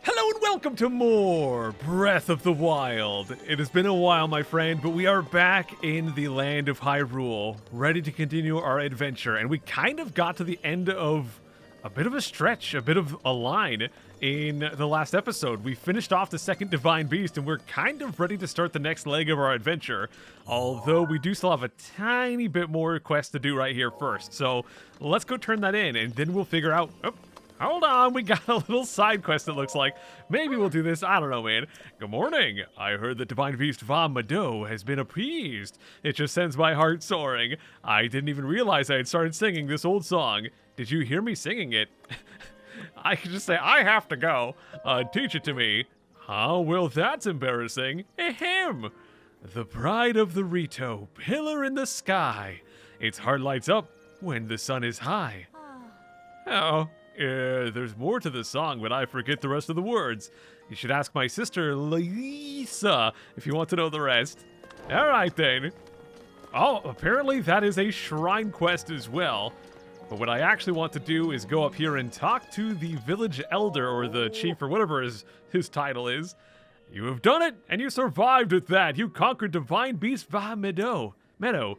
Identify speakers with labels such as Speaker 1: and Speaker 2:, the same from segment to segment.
Speaker 1: Hello and welcome to more Breath of the Wild. It has been a while, my friend, but we are back in the land of Hyrule, ready to continue our adventure. And we kind of got to the end of a bit of a stretch, a bit of a line in the last episode. We finished off the second Divine Beast, and we're kind of ready to start the next leg of our adventure. Although we do still have a tiny bit more quest to do right here first. So let's go turn that in, and then we'll figure out... Oh, hold on, we got a little side quest, it looks like. Maybe we'll do this, I don't know, man. Good morning. I heard that Divine Beast Va Mado has been appeased. It just sends my heart soaring. I didn't even realize I had started singing this old song. Did you hear me singing it? I could just say, I have to go. Teach it to me. Oh, well, that's embarrassing. Ahem. The bride of the RITO, pillar in the sky. Its heart lights up when the sun is high. Oh. There's more to this song, but I forget the rest of the words. You should ask my sister, Lisa, if you want to know the rest. Alright then. Oh, apparently that is a shrine quest as well. But what I actually want to do is go up here and talk to the village elder, or the chief, or whatever his title is. You have done it, and you survived with that. You conquered Divine Beast Va Meadow. To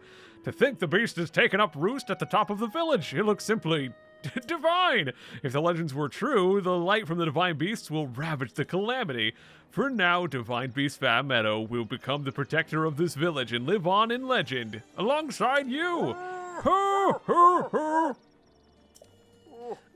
Speaker 1: think the beast has taken up roost at the top of the village. It looks simply... divine! If the legends were true, the light from the Divine Beasts will ravage the calamity. For now, Divine Beast Va Meadow will become the protector of this village and live on in legend, alongside you!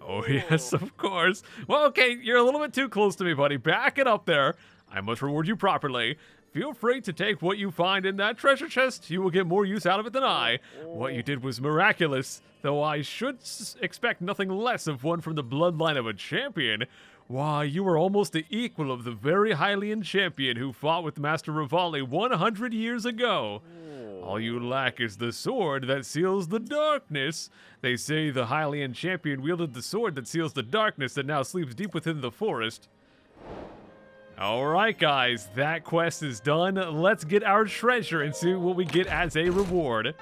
Speaker 1: Oh yes, of course. Well, okay, you're a little bit too close to me, buddy. Back it up there. I must reward you properly. Feel free to take what you find in that treasure chest. You will get more use out of it than I. What you did was miraculous, though I should expect nothing less of one from the bloodline of a champion. Why, you were almost the equal of the very Hylian champion who fought with Master Revali 100 years ago. All you lack is the sword that seals the darkness. They say the Hylian champion wielded the sword that seals the darkness that now sleeps deep within the forest. Alright guys, that quest is done. Let's get our treasure and see what we get as a reward.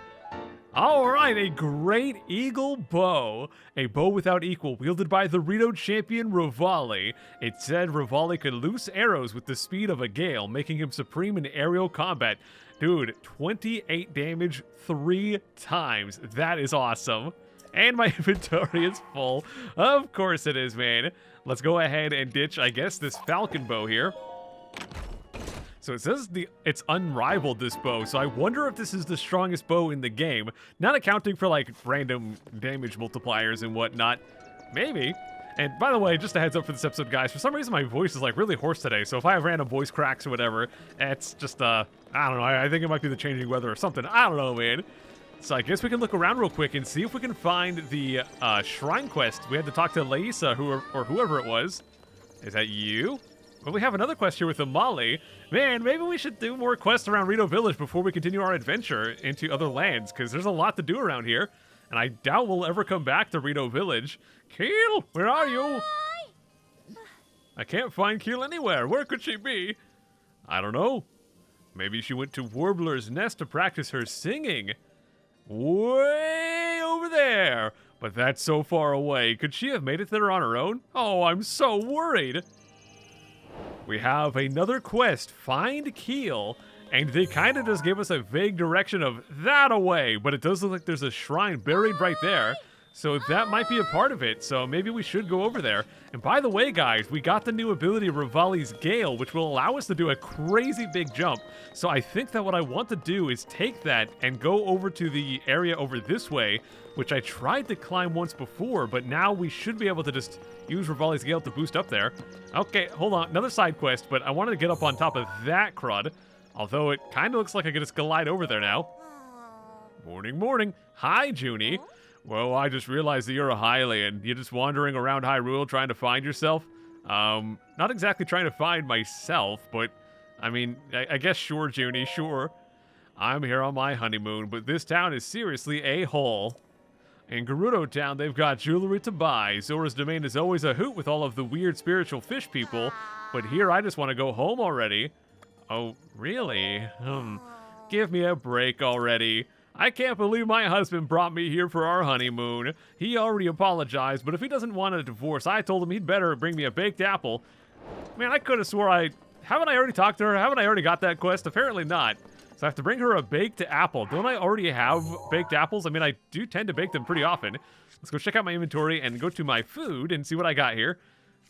Speaker 1: Alright, a great eagle bow. A bow without equal, wielded by the RITO champion Revali. It said Revali could loose arrows with the speed of a Gale, making him supreme in aerial combat. Dude, 28 damage 3 times. That is awesome. And my inventory is full. Of course it is, man. Let's go ahead and ditch, I guess, this falcon bow here. So it says it's unrivaled, this bow, so I wonder if this is the strongest bow in the game. Not accounting for, like, random damage multipliers and whatnot. Maybe. And by the way, just a heads up for this episode, guys, for some reason my voice is, like, really hoarse today, so if I have random voice cracks or whatever, it's just, I don't know, I think it might be the changing weather or something. I don't know, man. So I guess we can look around real quick and see if we can find the shrine quest. We had to talk to Lisa, or whoever it was. Is that you? Well, we have another quest here with Amali. Man, maybe we should do more quests around Rito Village before we continue our adventure into other lands, because there's a lot to do around here. And I doubt we'll ever come back to Rito Village. KHEEL, where are you? I can't find KHEEL anywhere. Where could she be? I don't know. Maybe she went to WARBLER'S nest to practice her singing. Way over there. But that's so far away. Could she have made it there on her own? Oh, I'm so worried. We have another quest, Find KHEEL, and they kind of just gave us a vague direction of that away, but it does look like there's a shrine buried right there, so that might be a part of it, so maybe we should go over there. And by the way, guys, we got the new ability Revali's Gale, which will allow us to do a crazy big jump, so I think that what I want to do is take that and go over to the area over this way, which I tried to climb once before, but now we should be able to just use Revali's Gale to boost up there. Okay, hold on, another side quest, but I wanted to get up on top of that crud, although it kind of looks like I could just glide over there now. Morning, morning. Hi, Junie. Well, I just realized that you're a Hylian. You're just wandering around Hyrule trying to find yourself? Not exactly trying to find myself, but, I mean, I guess sure, Junie, sure. I'm here on my honeymoon, but this town is seriously a hole. In Gerudo Town, they've got jewelry to buy. Zora's Domain is always a hoot with all of the weird spiritual fish people, but here I just want to go home already. Oh, really? Give me a break already. I can't believe my husband brought me here for our honeymoon. He already apologized, but if he doesn't want a divorce, I told him he'd better bring me a baked apple. Man, I could have swore haven't I already talked to her? Haven't I already got that quest? Apparently not. So I have to bring her a baked apple. Don't I already have baked apples? I mean, I do tend to bake them pretty often. Let's go check out my inventory and go to my food and see what I got here.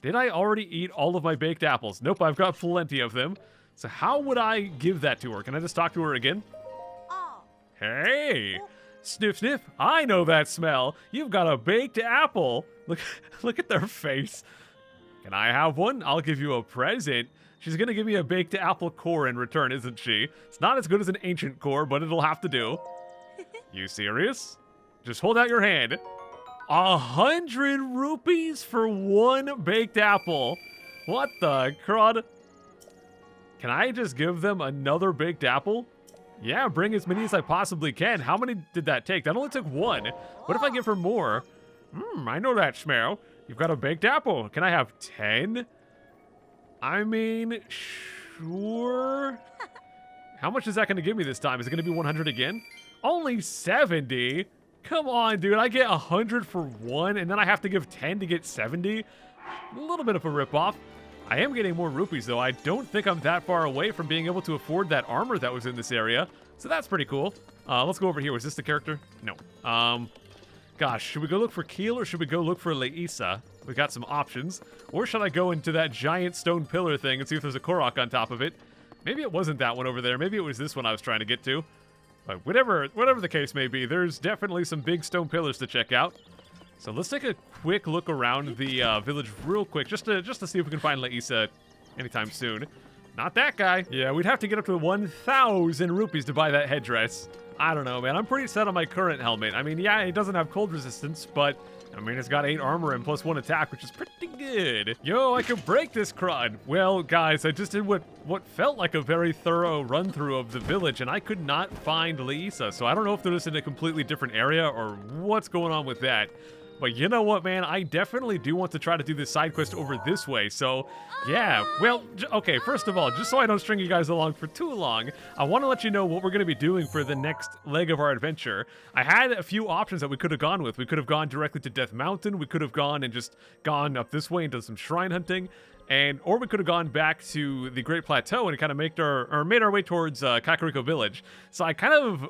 Speaker 1: Did I already eat all of my baked apples? Nope, I've got plenty of them. So how would I give that to her? Can I just talk to her again? Hey! Sniff, sniff. I know that smell. You've got a baked apple. Look at their face. Can I have one? I'll give you a present. She's gonna give me a baked apple core in return, isn't she? It's not as good as an ancient core, but it'll have to do. You serious? Just hold out your hand. 100 rupees for one baked apple. What the crud? Can I just give them another baked apple? Yeah, bring as many as I possibly can. How many did that take? That only took one. What if I give her more? I know that smell. You've got a baked apple. Can I have 10? I mean, sure. How much is that going to give me this time? Is it going to be 100 again? Only 70? Come on, dude. I get 100 for one, and then I have to give 10 to get 70? A little bit of a ripoff. I am getting more rupees, though. I don't think I'm that far away from being able to afford that armor that was in this area. So that's pretty cool. Let's go over here. Was this the character? No. Gosh, should we go look for KHEEL or should we go look for Leisa? We got some options. Or should I go into that giant stone pillar thing and see if there's a Korok on top of it? Maybe it wasn't that one over there. Maybe it was this one I was trying to get to. But whatever the case may be, there's definitely some big stone pillars to check out. So let's take a quick look around the village real quick, just to see if we can find Leisa anytime soon. Not that guy. Yeah, we'd have to get up to 1,000 rupees to buy that headdress. I don't know, man. I'm pretty set on my current helmet. I mean, yeah, it doesn't have cold resistance, but I mean, it's got 8 armor and plus 1 attack, which is pretty good. Yo, I can break this crud. Well, guys, I just did what felt like a very thorough run-through of the village, and I could not find Leisa, so I don't know if they're just in a completely different area or what's going on with that. But you know what, man? I definitely do want to try to do this side quest over this way. So, yeah. Well, okay, first of all, just so I don't string you guys along for too long, I want to let you know what we're going to be doing for the next leg of our adventure. I had a few options that we could have gone with. We could have gone directly to Death Mountain. We could have gone and just gone up this way and done some shrine hunting. Or we could have gone back to the Great Plateau and kind of made our way towards Kakariko Village. So I kind of,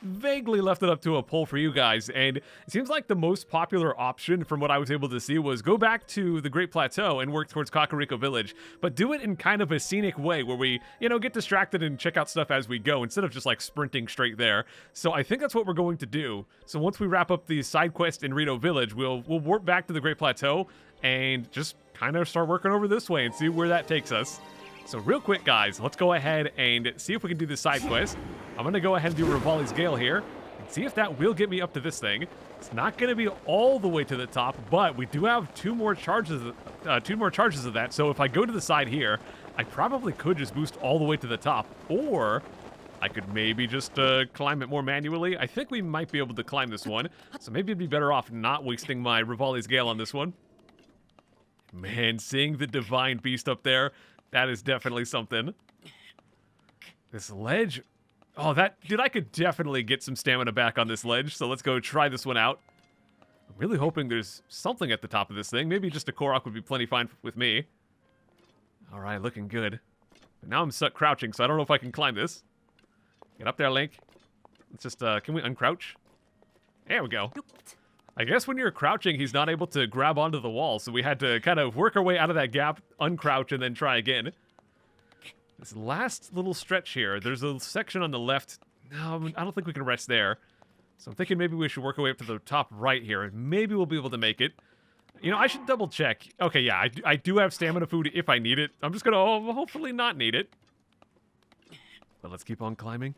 Speaker 1: vaguely left it up to a poll for you guys. And it seems like the most popular option from what I was able to see was go back to the Great Plateau and work towards Kakariko Village. But do it in kind of a scenic way where we, get distracted and check out stuff as we go instead of just like sprinting straight there. So I think that's what we're going to do. So once we wrap up the side quest in RITO Village, we'll warp back to the Great Plateau and just kind of start working over this way and see where that takes us. So real quick, guys, let's go ahead and see if we can do this side quest. I'm going to go ahead and do Revali's Gale here and see if that will get me up to this thing. It's not going to be all the way to the top, but we do have two more charges of that. So if I go to the side here, I probably could just boost all the way to the top, or I could maybe just climb it more manually. I think we might be able to climb this one, so maybe it'd be better off not wasting my Revali's Gale on this one. Man, seeing the divine beast up there, that is definitely something. This ledge, dude, I could definitely get some stamina back on this ledge, so let's go try this one out. I'm really hoping there's something at the top of this thing. Maybe just a Korok would be plenty fine with me. All right, looking good. But now I'm stuck crouching, so I don't know if I can climb this. Get up there, Link. Let's just, can we uncrouch? There we go. I guess when you're crouching, he's not able to grab onto the wall, so we had to kind of work our way out of that gap, uncrouch, and then try again. This last little stretch here, there's a section on the left. No, I don't think we can rest there. So I'm thinking maybe we should work our way up to the top right here, and maybe we'll be able to make it. I should double check. Okay, yeah, I do have stamina food if I need it. I'm just gonna hopefully not need it. But let's keep on climbing.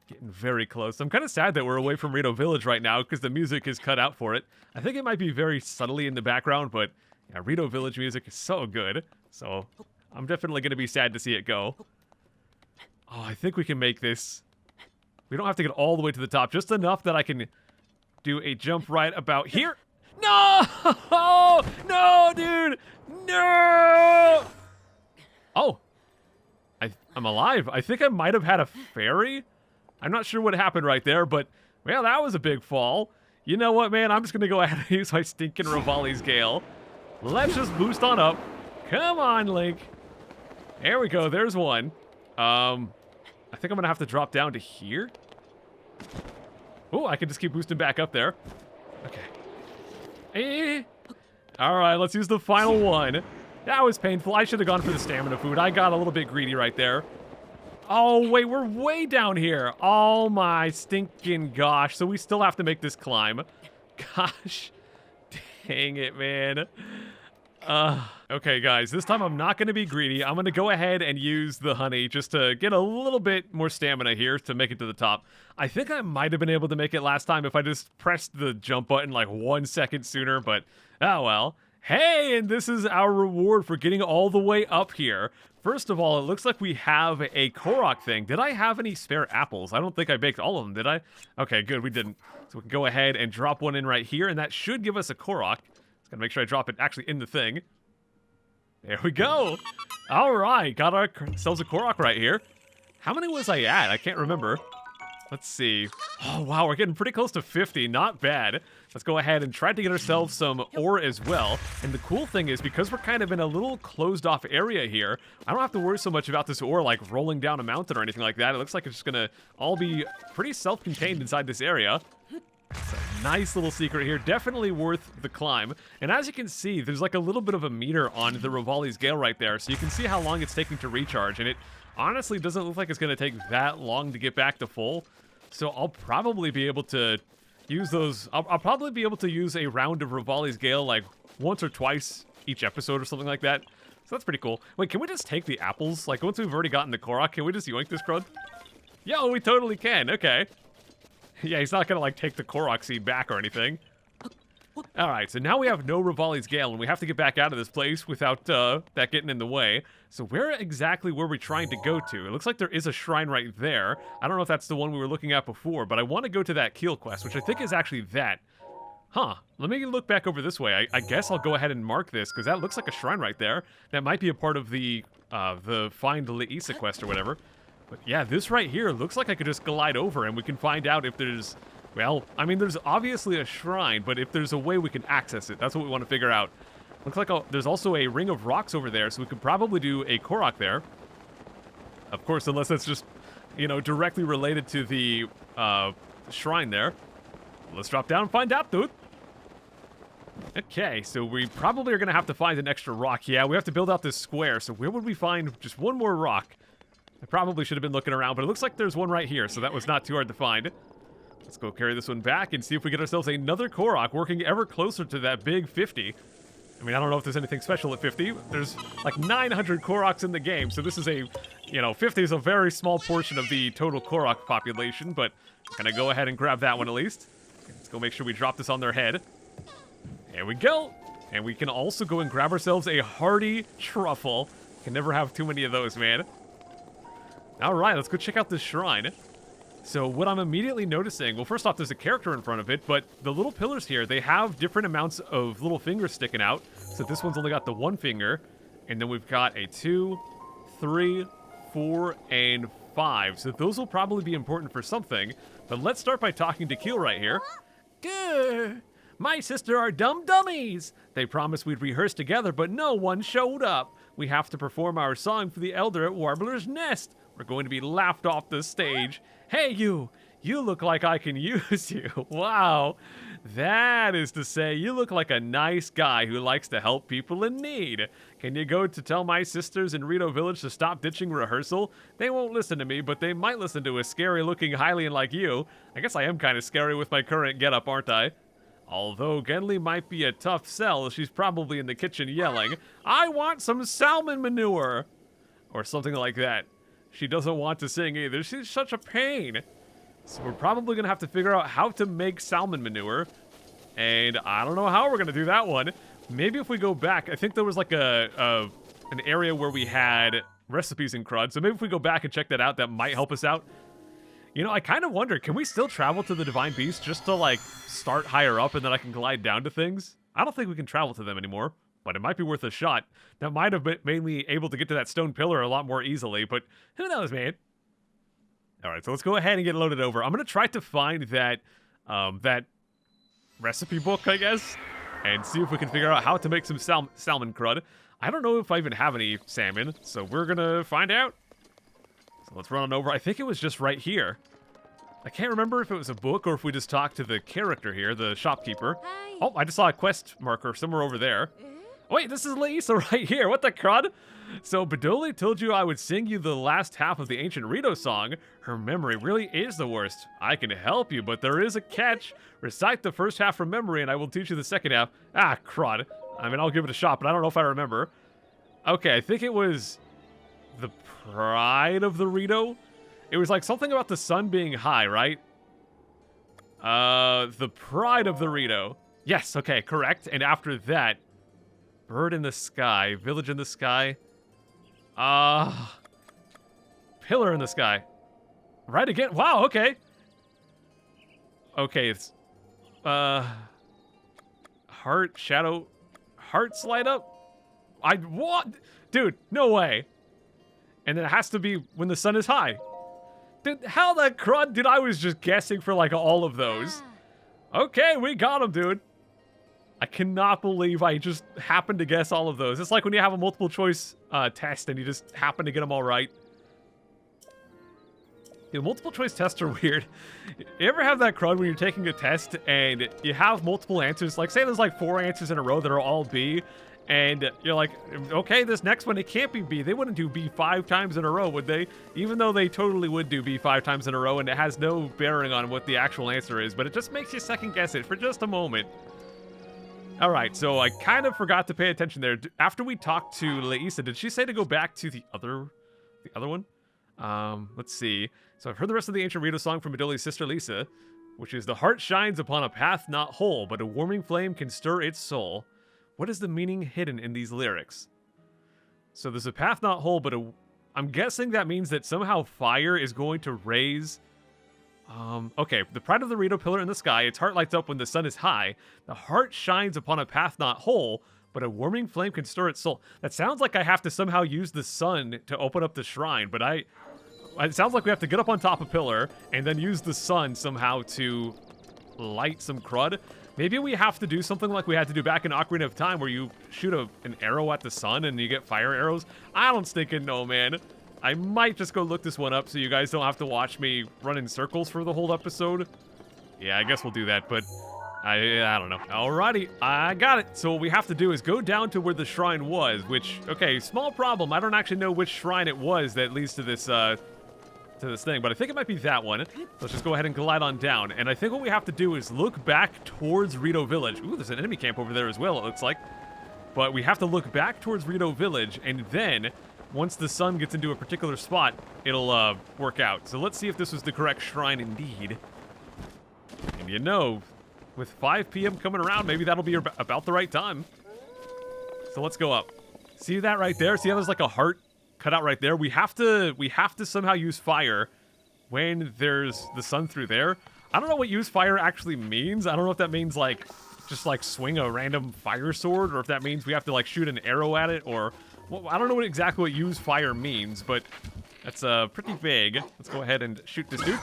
Speaker 1: Getting very close. I'm kind of sad that we're away from RITO Village right now because the music is cut out for it. I think it might be very subtly in the background, but yeah, RITO Village music is so good. So I'm definitely going to be sad to see it go. Oh, I think we can make this. We don't have to get all the way to the top, just enough that I can do a jump right about here. No! No, dude! No! Oh. I'm alive. I think I might have had a fairy. I'm not sure what happened right there, but, well, that was a big fall. You know what, man? I'm just going to go ahead and use my stinking Revali's Gale. Let's just boost on up. Come on, Link. There we go. There's one. I think I'm going to have to drop down to here. Oh, I can just keep boosting back up there. Okay. All right, let's use the final one. That was painful. I should have gone for the stamina food. I got a little bit greedy right there. Oh, wait, we're way down here. Oh, my stinking gosh. So we still have to make this climb. Gosh. Dang it, man. Okay, guys, this time I'm not going to be greedy. I'm going to go ahead and use the honey just to get a little bit more stamina here to make it to the top. I think I might have been able to make it last time if I just pressed the jump button like 1 second sooner, but oh well. Hey, and this is our reward for getting all the way up here. First of all, it looks like we have a Korok thing. Did I have any spare apples? I don't think I baked all of them, did I? Okay, good, we didn't. So we can go ahead and drop one in right here, and that should give us a Korok. Just gotta make sure I drop it actually in the thing. There we go. All right, got ourselves a Korok right here. How many was I at? I can't remember. Let's see. Oh, wow, we're getting pretty close to 50. Not bad. Let's go ahead and try to get ourselves some ore as well. And the cool thing is, because we're kind of in a little closed-off area here, I don't have to worry so much about this ore, like, rolling down a mountain or anything like that. It looks like it's just going to all be pretty self-contained inside this area. It's a nice little secret here, definitely worth the climb. And as you can see, there's like a little bit of a meter on the Revali's Gale right there, so you can see how long it's taking to recharge, and it honestly doesn't look like it's going to take that long to get back to full. So I'll probably be able to use those, I'll probably be able to use a round of Revali's Gale like once or twice each episode or something like that. So that's pretty cool. Wait, can we just take the apples? Like once we've already gotten the Korok, can we just yoink this crud? Yo, we totally can, okay. Yeah, he's not gonna like take the Korok seed back or anything. Alright, so now we have no Revali's Gale, and we have to get back out of this place without that getting in the way. So where exactly were we trying to go to? It looks like there is a shrine right there. I don't know if that's the one we were looking at before, but I want to go to that KHEEL quest, which I think is actually that. Huh, let me look back over this way. I guess I'll go ahead and mark this, because that looks like a shrine right there. That might be a part of the Find Leisa quest or whatever. But yeah, this right here looks like I could just glide over and we can find out if there's, well, I mean, there's obviously a shrine, but if there's a way we can access it, that's what we want to figure out. Looks like there's also a ring of rocks over there, so we could probably do a Korok there. Of course, unless that's just, you know, directly related to the shrine there. Let's drop down and find out, dude. Okay, so we probably are going to have to find an extra rock. Yeah, we have to build out this square, so where would we find just one more rock? I probably should have been looking around, but it looks like there's one right here, so that was not too hard to find. Let's go carry this one back and see if we get ourselves another Korok, working ever closer to that big 50. I mean, I don't know if there's anything special at 50. There's like 900 Koroks in the game, so this is a, you know, 50 is a very small portion of the total Korok population, but I'm gonna go ahead and grab that one at least. Let's go make sure we drop this on their head. There we go. And we can also go and grab ourselves a hearty truffle. Can never have too many of those, man. All right, let's go check out this shrine. So what I'm immediately noticing, well, first off, there's a character in front of it, but the little pillars here, they have different amounts of little fingers sticking out. So this one's only got the one finger, and then we've got a 2, 3, 4, and 5. So those will probably be important for something, but let's start by talking to KHEEL right here. Grr! My sister are dumb dummies! They promised we'd rehearse together, but no one showed up. We have to perform our song for the elder at WARBLER'S nest. We're going to be laughed off the stage. Hey, you! You look like I can use you. Wow. That is to say, you look like a nice guy who likes to help people in need. Can you go to tell my sisters in RITO Village to stop ditching rehearsal? They won't listen to me, but they might listen to a scary-looking Hylian like you. I guess I am kind of scary with my current getup, aren't I? Although Genli might be a tough sell, she's probably in the kitchen yelling, I want some salmon manure! Or something like that. She doesn't want to sing either. She's such a pain. So we're probably going to have to figure out how to make salmon manure. And I don't know how we're going to do that one. Maybe if we go back, I think there was like an area where we had recipes in CRUD. So maybe if we go back and check that out, that might help us out. You know, I kind of wonder, can we still travel to the Divine Beast just to, like, start higher up and then I can glide down to things? I don't think we can travel to them anymore, but it might be worth a shot. That might have made me able to get to that stone pillar a lot more easily, but who knows, man? All right, so let's go ahead and get loaded over. I'm going to try to find that, that recipe book, I guess, and see if we can figure out how to make some salmon crud. I don't know if I even have any salmon, so we're gonna find out. So let's run on over. I think it was just right here. I can't remember if it was a book or if we just talked to the character here, the shopkeeper.
Speaker 2: Hi.
Speaker 1: Oh, I just saw a quest marker somewhere over there. Wait, this is Lisa right here. What the crud? So Bedoli told you I would sing you the last half of the ancient Rito song. Her memory really is the worst. I can help you, but there is a catch. Recite the first half from memory and I will teach you the second half. Ah, crud. I mean, I'll give it a shot, but I don't know if I remember. Okay, I think it was the pride of the Rito. It was like something about the sun being high, right? The pride of the Rito. Yes, okay, correct. And after that, bird in the sky, village in the sky. Pillar in the sky. Right again. Wow, okay. Okay, it's heart, shadow, hearts light up. What? Dude, no way. And then it has to be when the sun is high. Dude, how the crud did I was just guessing for like all of those. Okay, we got them, dude. I cannot believe I just happened to guess all of those. It's like when you have a multiple choice test and you just happen to get them all right. Dude, multiple choice tests are weird. You ever have that crud when you're taking a test and you have multiple answers? Like, say there's like 4 answers in a row that are all B, and you're like, okay, this next one, it can't be B. They wouldn't do B 5 times in a row, would they? Even though they totally would do B 5 times in a row, and it has no bearing on what the actual answer is, but it just makes you second guess it for just a moment. All right, so I kind of forgot to pay attention there. After we talked to Lisa, did she say to go back to the other one? Let's see. So I've heard the rest of the ancient Rito song from Bedoli's sister Lisa, which is, the heart shines upon a path not whole, but a warming flame can stir its soul. What is the meaning hidden in these lyrics? So there's a path not whole, but I'm guessing that means that somehow fire is going to raise... okay, the pride of the Rito pillar in the sky, its heart lights up when the sun is high. The heart shines upon a path not whole, but a warming flame can stir its soul. That sounds like I have to somehow use the sun to open up the shrine, but it sounds like we have to get up on top of pillar and then use the sun somehow to light some crud. Maybe we have to do something like we had to do back in Ocarina of Time where you shoot an arrow at the sun and you get fire arrows. I don't stinking know, man. I might just go look this one up so you guys don't have to watch me run in circles for the whole episode. Yeah, I guess we'll do that, but I don't know. Alrighty, I got it. So what we have to do is go down to where the shrine was, which, okay, small problem. I don't actually know which shrine it was that leads to this thing, but I think it might be that one. Let's just go ahead and glide on down. And I think what we have to do is look back towards Rito Village. Ooh, there's an enemy camp over there as well, it looks like. But we have to look back towards Rito Village, and then once the sun gets into a particular spot, it'll work out. So let's see if this was the correct shrine indeed. And you know, with 5 p.m. coming around, maybe that'll be about the right time. So let's go up. See that right there? See how there's like a heart cut out right there? We have to somehow use fire when there's the sun through there. I don't know what use fire actually means. I don't know if that means like just like swing a random fire sword, or if that means we have to like shoot an arrow at it, or well, I don't know exactly what use fire means, but that's pretty vague. Let's go ahead and shoot this dude.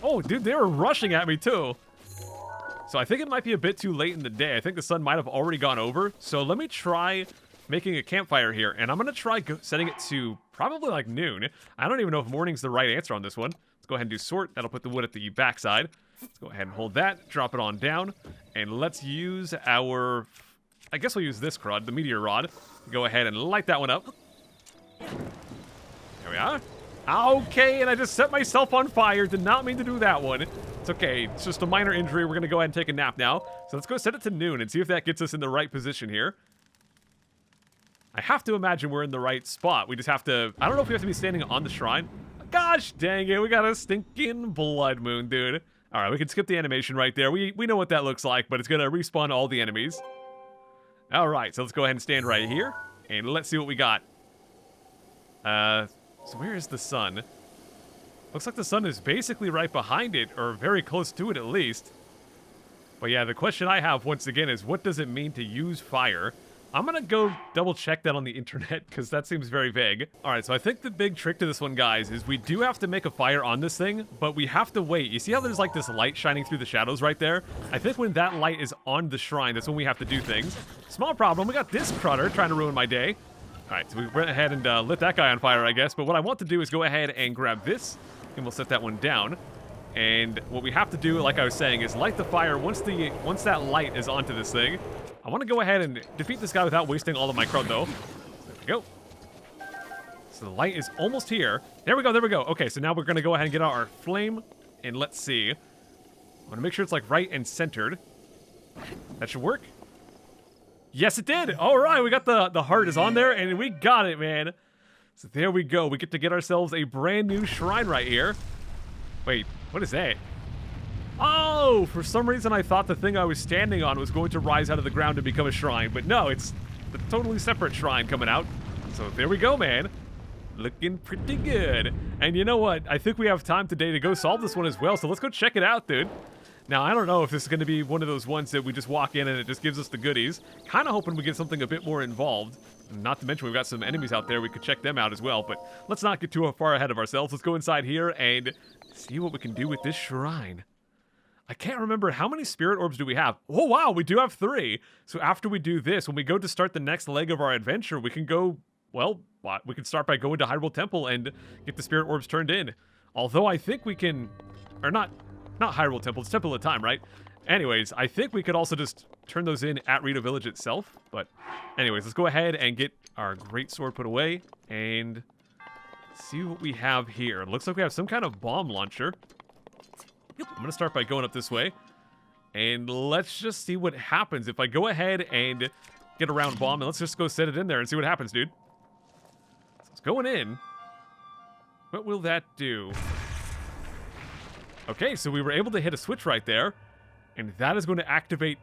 Speaker 1: Oh, dude, they were rushing at me too. So I think it might be a bit too late in the day. I think the sun might have already gone over. So let me try making a campfire here, and I'm gonna try setting it to probably like noon. I don't even know if morning's the right answer on this one. Let's go ahead and do sort. That'll put the wood at the backside. Let's go ahead and hold that, drop it on down, and let's use our, I guess we'll use this crud, the meteor rod. Go ahead and light that one up. There we are. Okay, and I just set myself on fire. Did not mean to do that one. It's okay, it's just a minor injury. We're gonna go ahead and take a nap now. So let's go set it to noon and see if that gets us in the right position here. I have to imagine we're in the right spot. We just have to, I don't know if we have to be standing on the shrine. Gosh dang it, we got a stinking blood moon, dude. All right, we can skip the animation right there. We know what that looks like, but it's gonna respawn all the enemies. All right, so let's go ahead and stand right here, and let's see what we got. So where is the sun? Looks like the sun is basically right behind it, or very close to it at least. But yeah, the question I have once again is, what does it mean to use fire? I'm gonna go double check that on the internet, because that seems very vague. Alright, so I think the big trick to this one, guys, is we do have to make a fire on this thing, but we have to wait. You see how there's like this light shining through the shadows right there? I think when that light is on the shrine, that's when we have to do things. Small problem, we got this crutter trying to ruin my day. Alright, so we went ahead and lit that guy on fire, I guess. But what I want to do is go ahead and grab this, and we'll set that one down. And what we have to do, like I was saying, is light the fire once that light is onto this thing. I want to go ahead and defeat this guy without wasting all of my crud, though. There we go. So the light is almost here. There we go, there we go. Okay, so now we're going to go ahead and get out our flame. And let's see. I want to make sure it's like right and centered. That should work. Yes, it did. All right, we got the heart is on there, and we got it, man. So there we go. We get to get ourselves a brand new shrine right here. Wait, what is that? Oh, for some reason I thought the thing I was standing on was going to rise out of the ground and become a shrine, but no, it's a totally separate shrine coming out. So there we go, man. Looking pretty good. And you know what? I think we have time today to go solve this one as well, so let's go check it out, dude. Now, I don't know if this is going to be one of those ones that we just walk in and it just gives us the goodies. Kind of hoping we get something a bit more involved. Not to mention we've got some enemies out there. We could check them out as well. But let's not get too far ahead of ourselves. Let's go inside here and see what we can do with this shrine. I can't remember how many spirit orbs do we have. Oh, wow, we do have 3. So after we do this, when we go to start the next leg of our adventure, we can go, well, we can start by going to Hyrule Temple and get the spirit orbs turned in. Although I think we can, or not Hyrule Temple, it's Temple of Time, right? Anyways, I think we could also just turn those in at Rito Village itself. But anyways, let's go ahead and get our great sword put away and see what we have here. It looks like we have some kind of bomb launcher. I'm going to start by going up this way. And let's just see what happens if I go ahead and get a round bomb. And let's just go set it in there and see what happens, dude. So it's going in. What will that do? Okay, so we were able to hit a switch right there, and that is going to activate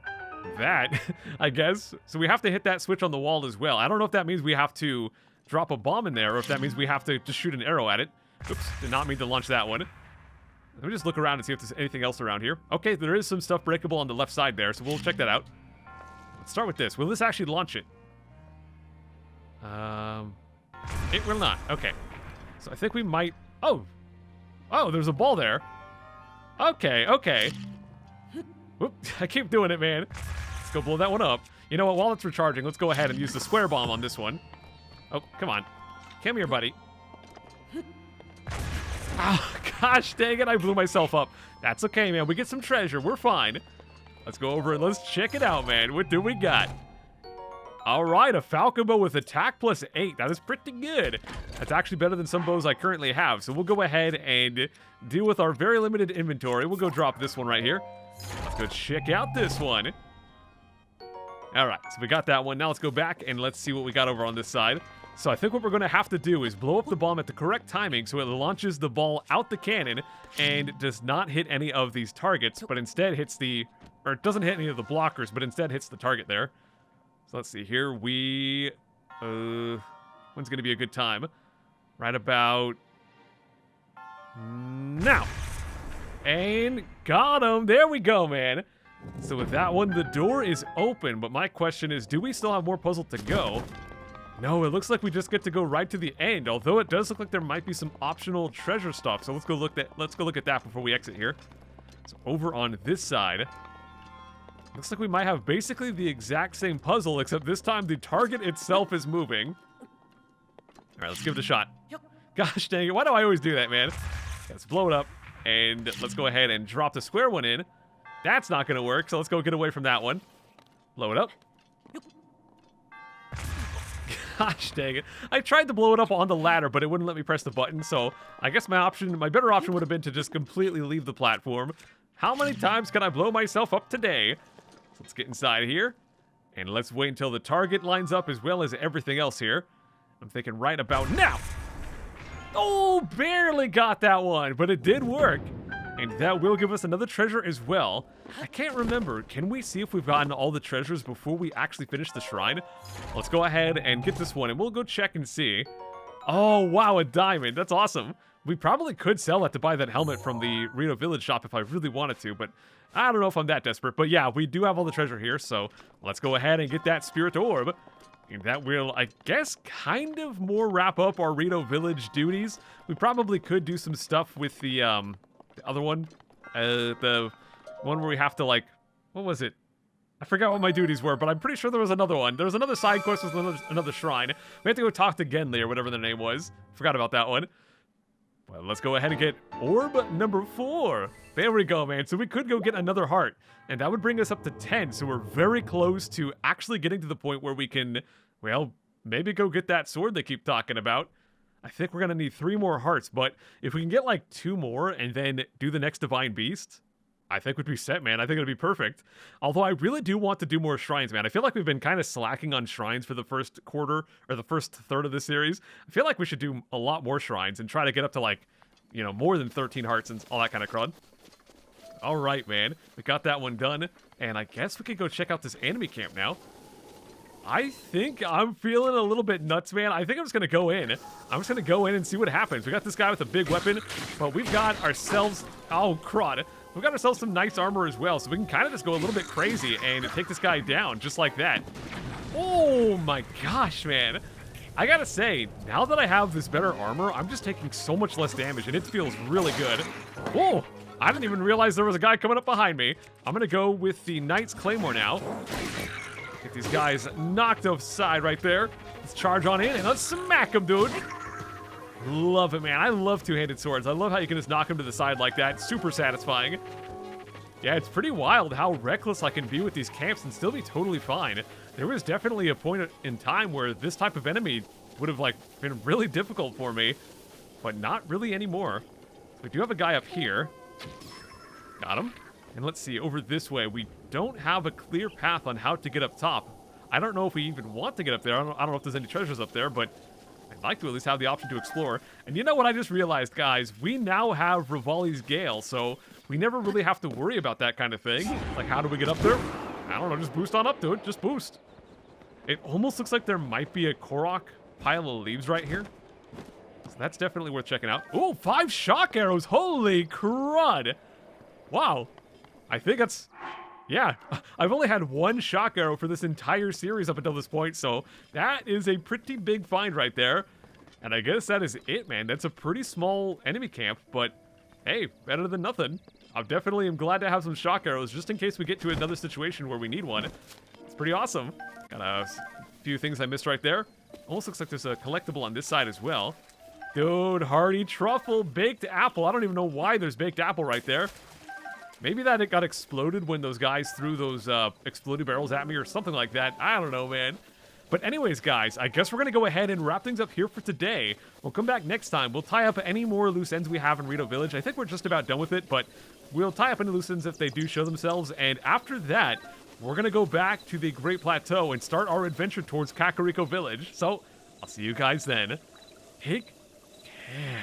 Speaker 1: that, I guess. So we have to hit that switch on the wall as well. I don't know if that means we have to drop a bomb in there, or if that means we have to just shoot an arrow at it. Oops, did not mean to launch that one. Let me just look around and see if there's anything else around here. Okay, there is some stuff breakable on the left side there, so we'll check that out. Let's start with this. Will this actually launch it? It will not. Okay. So I think we might... Oh, there's a ball there. Okay. Whoop, I keep doing it, man. Let's go blow that one up. You know what? While it's recharging, let's go ahead and use the square bomb on this one. Oh, come on. Come here, buddy. Oh, gosh dang it. I blew myself up. That's okay, man. We get some treasure. We're fine. Let's go over and let's check it out, man. What do we got? All right, a falcon bow with attack plus 8. That is pretty good. That's actually better than some bows I currently have. So we'll go ahead and deal with our very limited inventory. We'll go drop this one right here. Let's go check out this one. All right, so we got that one. Now let's go back and let's see what we got over on this side. So I think what we're going to have to do is blow up the bomb at the correct timing so it launches the ball out the cannon and does not hit any of these targets, but instead hits the... Or it doesn't hit any of the blockers, but instead hits the target there. So let's see here. When's going to be a good time? Right about now. And got him. There we go, man. So with that one, the door is open. But my question is, do we still have more puzzle to go? No, it looks like we just get to go right to the end. Although it does look like there might be some optional treasure stuff. So let's go look at that before we exit here. So over on this side, looks like we might have basically the exact same puzzle, except this time the target itself is moving. All right, let's give it a shot. Gosh dang it, why do I always do that, man? Let's blow it up, and let's go ahead and drop the square one in. That's not going to work, so let's go get away from that one. Blow it up. Gosh dang it. I tried to blow it up on the ladder, but it wouldn't let me press the button, so I guess my better option would have been to just completely leave the platform. How many times can I blow myself up today? Let's get inside here, and let's wait until the target lines up as well as everything else here. I'm thinking right about now. Oh, barely got that one, but it did work. And that will give us another treasure as well. I can't remember. Can we see if we've gotten all the treasures before we actually finish the shrine? Let's go ahead and get this one, and we'll go check and see. Oh, wow, a diamond. That's awesome. We probably could sell that to buy that helmet from the Rito Village shop if I really wanted to, but I don't know if I'm that desperate. But yeah, we do have all the treasure here, so let's go ahead and get that spirit orb. And that will, I guess, kind of more wrap up our Rito Village duties. We probably could do some stuff with the other one. The one where we have to, like, what was it? I forgot what my duties were, but I'm pretty sure there was another one. There was another side quest with another shrine. We have to go talk to Genli or whatever their name was. Forgot about that one. Well, let's go ahead and get orb number 4. There we go, man. So we could go get another heart, and that would bring us up to 10. So we're very close to actually getting to the point where we can, well, maybe go get that sword they keep talking about. I think we're going to need 3 more hearts, but if we can get like 2 more and then do the next Divine Beast, I think we'd be set, man. I think it'd be perfect. Although I really do want to do more shrines, man. I feel like we've been kind of slacking on shrines for the first quarter or the first third of this series. I feel like we should do a lot more shrines and try to get up to like, you know, more than 13 hearts and all that kind of crud. All right, man. We got that one done. And I guess we could go check out this enemy camp now. I think I'm feeling a little bit nuts, man. I think I'm just going to go in. I'm just going to go in and see what happens. We got this guy with a big weapon, but we've got ourselves... Oh, crud. We've got ourselves some nice armor as well, so we can kind of just go a little bit crazy and take this guy down just like that. Oh my gosh, man. I gotta say, now that I have this better armor, I'm just taking so much less damage, and it feels really good. Whoa! I didn't even realize there was a guy coming up behind me. I'm gonna go with the Knight's Claymore now. Get these guys knocked offside right there. Let's charge on in and let's smack him, dude. Love it, man. I love two-handed swords. I love how you can just knock them to the side like that. Super satisfying. Yeah, it's pretty wild how reckless I can be with these camps and still be totally fine. There was definitely a point in time where this type of enemy would have like been really difficult for me, but not really anymore. We do have a guy up here. Got him. And let's see, over this way, we don't have a clear path on how to get up top. I don't know if we even want to get up there. I don't know if there's any treasures up there, but I'd like to at least have the option to explore. And you know what I just realized, guys? We now have Revali's Gale, so we never really have to worry about that kind of thing. Like, how do we get up there? I don't know, just boost on up to it. Just boost. It almost looks like there might be a Korok pile of leaves right here. So that's definitely worth checking out. Ooh, 5 shock arrows. Holy crud. Wow. I think that's... Yeah, I've only had 1 shock arrow for this entire series up until this point, so that is a pretty big find right there. And I guess that is it, man. That's a pretty small enemy camp, but hey, better than nothing. I definitely am glad to have some shock arrows just in case we get to another situation where we need one. It's pretty awesome. Got a few things I missed right there. Almost looks like there's a collectible on this side as well. Dude, hearty truffle, baked apple. I don't even know why there's baked apple right there. Maybe that it got exploded when those guys threw those exploding barrels at me or something like that. I don't know, man. But anyways, guys, I guess we're going to go ahead and wrap things up here for today. We'll come back next time. We'll tie up any more loose ends we have in RITO Village. I think we're just about done with it, but we'll tie up any loose ends if they do show themselves. And after that, we're going to go back to the Great Plateau and start our adventure towards Kakariko Village. So, I'll see you guys then. Take care.